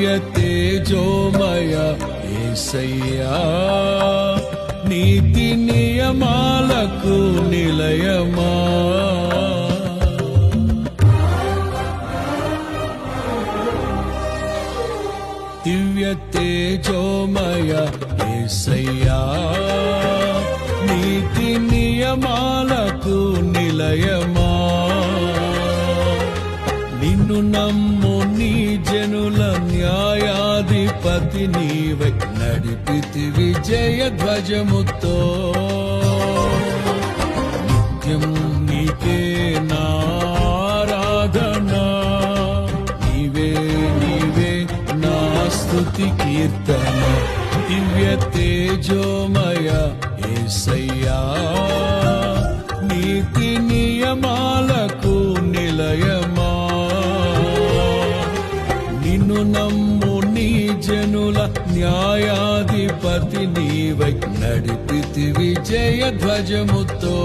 దివ్య తేజోమయ యేసయ్యా, నీతి నియమాలకు నిలయమా. దివ్య తేజోమయ యేసయ్యా, నీతి నియమాలకు నిలయమా. నిన్ను నమ్ము నీ జనుల న్యాయాధిపతి నీవై నడిపితివి జయధ్వజముతో. నిత్యం నీకే నారాధనా, నీవే నీవే నా స్తుతి కీర్తన. దివ్య తేజోమయ యేసయ్యా, నీతి నియమాలకు నిలయమా. నిన్ను నమ్ము నీ జనుల న్యాయాధిపతి నీవై నడిపితివి జయధ్వజముతో.